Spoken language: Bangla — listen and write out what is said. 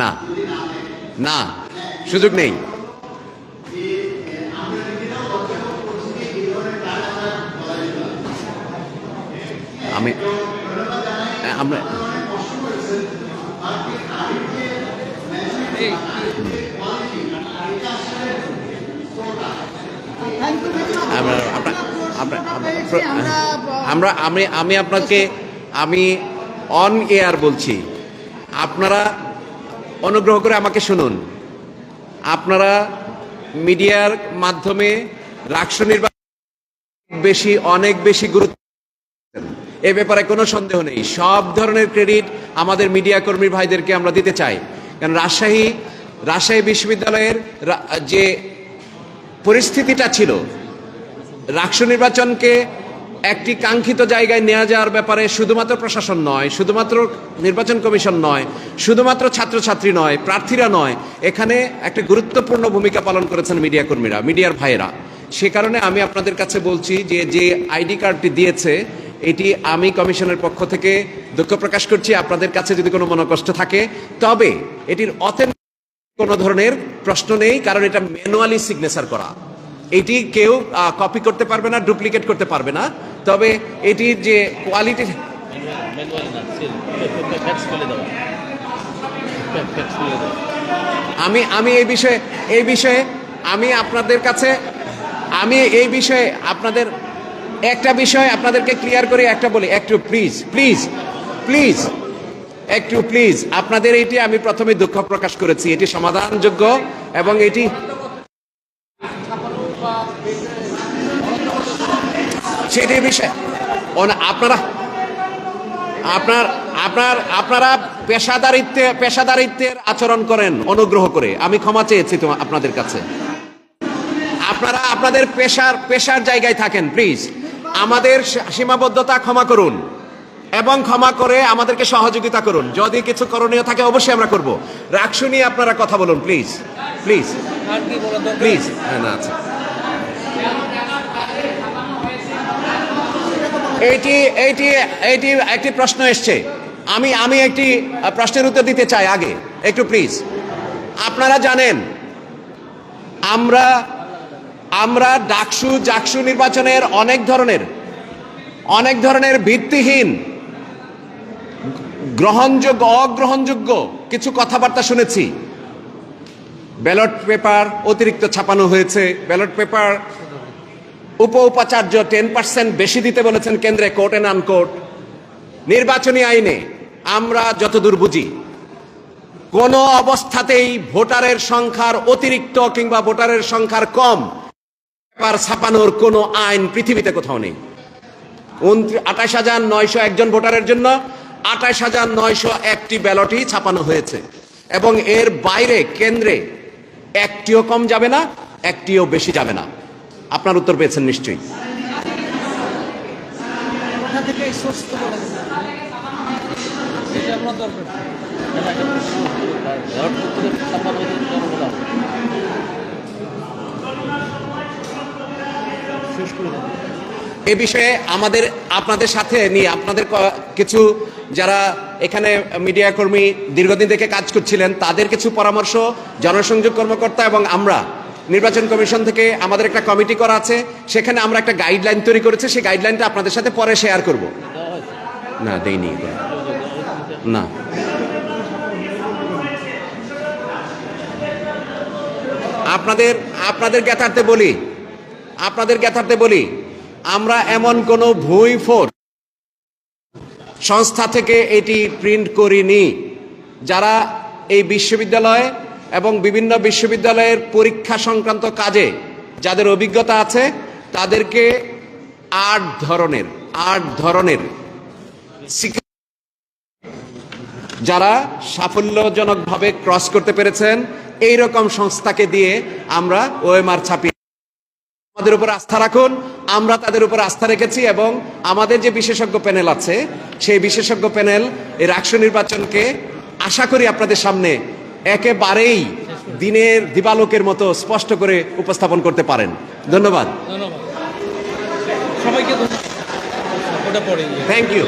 না, না, সুযোগ নেই। আমি আমরা আমি আপনাকে আমি অন এয়ার বলছি, আপনারা অনুগ্রহ করে আমাকে শুনুন। আপনারা মিডিয়ার মাধ্যমে রাষ্ট্র নির্বাচন অনেক বেশি গুরুত্ব, এ ব্যাপারে কোনো সন্দেহ নেই। সব ধরনের ক্রেডিট আমাদের মিডিয়া কর্মী ভাইদেরকে আমরা দিতে চাই, কারণ রাজশাহী বিশ্ববিদ্যালয়ের যে পরিস্থিতিটা ছিল, রাষ্ট্র নির্বাচনকে একটি কাঙ্ক্ষিত জায়গায় নেওয়া যাওয়ার ব্যাপারে শুধুমাত্র প্রশাসন নয়, শুধুমাত্র নির্বাচন কমিশন নয়, শুধুমাত্র ছাত্রছাত্রী নয়, প্রার্থীরা নয়, এখানে একটা গুরুত্বপূর্ণ ভূমিকা পালন করেছেন মিডিয়া কর্মীরা, মিডিয়ার ভাইয়েরা। সে কারণে আমি আপনাদের কাছে বলছি যে আইডি কার্ডটি দিয়েছে, এটি আমি কমিশনের পক্ষ থেকে দুঃখ প্রকাশ করছি। আপনাদের কাছে যদি কোনো মনোকষ্ট থাকে, তবে এটির অথেন্টিক কোনো ধরনের প্রশ্ন নেই, কারণ এটা ম্যানুয়ালি সিগনেচার করা। এটি কেউ কপি করতে পারবে না, ডুপ্লিকেট করতে পারবে না। তবে এটির যে কোয়ালিটি, আমি এই বিষয়ে আমি আপনাদের কাছে আপনাদের একটা বিষয় আপনাদেরকে ক্লিয়ার করে একটা বলি, একটু প্লিজ আপনাদের এটি আমি প্রথমে দুঃখ প্রকাশ করেছি, এটি সমাধানযোগ্য এবং এটি সেটি বিষয় আপনারা পেশাদারিত্বের আচরণ করেন, অনুগ্রহ করে আমি ক্ষমা চেয়েছি আপনাদের কাছে। আপনারা আপনাদের পেশার জায়গায় থাকেন, প্লিজ আমাদের সীমাবদ্ধতা ক্ষমা করুন এবং ক্ষমা করে আমাদেরকে সহযোগিতা করুন। যদি কিছু করণীয় থাকে অবশ্যই আমরা করব। রাকসু নিয়ে আপনারা কথা বলুন, প্লিজ। না, আচ্ছা, এইটি একটি প্রশ্ন এসছে, আমি একটি প্রশ্নের উত্তর দিতে চাই আগে একটু প্লিজ। আপনারা জানেন আমরা জাকসু নির্বাচনের অনেক ধরনের ভিত্তিহীন, অগ্রহণযোগ্য কিছু কথাবার্তা শুনেছি। ব্যালট পেপার অতিরিক্ত ছাপানো হয়েছে, ব্যালট পেপার উপাচার্য 10% বেশি দিতে বলেছেন কেন্দ্রে, কোর্ট এন্ড আনকোর্ট। নির্বাচনী আইনে আমরা যতদূর বুঝি, কোন অবস্থাতেই ভোটারের সংখ্যার অতিরিক্ত কিংবা ভোটারের সংখ্যার কম পেপার ছাপানোর কোনো আইন পৃথিবীতে কোথাও নেই। 28,901 জন ভোটারের জন্য 28,901টি ব্যালটই ছাপানো হয়েছে এবং এর বাইরে কেন্দ্রে একটিও কম যাবে না, একটিও বেশি যাবে না। আপনার উত্তর পেয়েছেন নিশ্চয়ই। এ বিষয়ে আপনাদের সাথে নিয়ে আপনাদের কিছু যারা এখানে মিডিয়া কর্মী দীর্ঘদিন থেকে কাজ করছিলেন, তাদের কিছু পরামর্শ জনসংযোগ কর্মকর্তা এবং আমরা নির্বাচন কমিশন থেকে আমাদের একটা কমিটি করা আছে, সেখানে আমরা একটা গাইডলাইন তৈরি করেছি। সেই গাইডলাইনটা আপনাদের সাথে পরে শেয়ার করব। না, দেইনি না। আপনাদের জ্ঞাতার্থে বলি, আমরা এমন কোন ভুঁইফোর সংস্থা থেকে এটি প্রিন্ট করিনি। যারা এই বিশ্ববিদ্যালয় এবং বিভিন্ন বিশ্ববিদ্যালয়ের পরীক্ষা সংক্রান্ত কাজে যাদের অভিজ্ঞতা আছে, তাদেরকে 8 ধরনের যারা সাফল্যজনকভাবে ক্রস করতে পেরেছেন, এই রকম সংস্থাকে দিয়ে আমরা ওএমআর ছাপিয়ে, আমাদের উপর আস্থা রাখুন। আমরা তাদের উপর আস্থা রেখেছি এবং আমাদের যে বিশেষজ্ঞ প্যানেল আছে, সেই বিশেষজ্ঞ প্যানেল এই রাষ্ট্র নির্বাচনকে আশা করি আপনাদের সামনে একেবারেই দিনের দিবালোকের মতো স্পষ্ট করে উপস্থাপন করতে পারেন। ধন্যবাদ, সবাইকে। Thank you.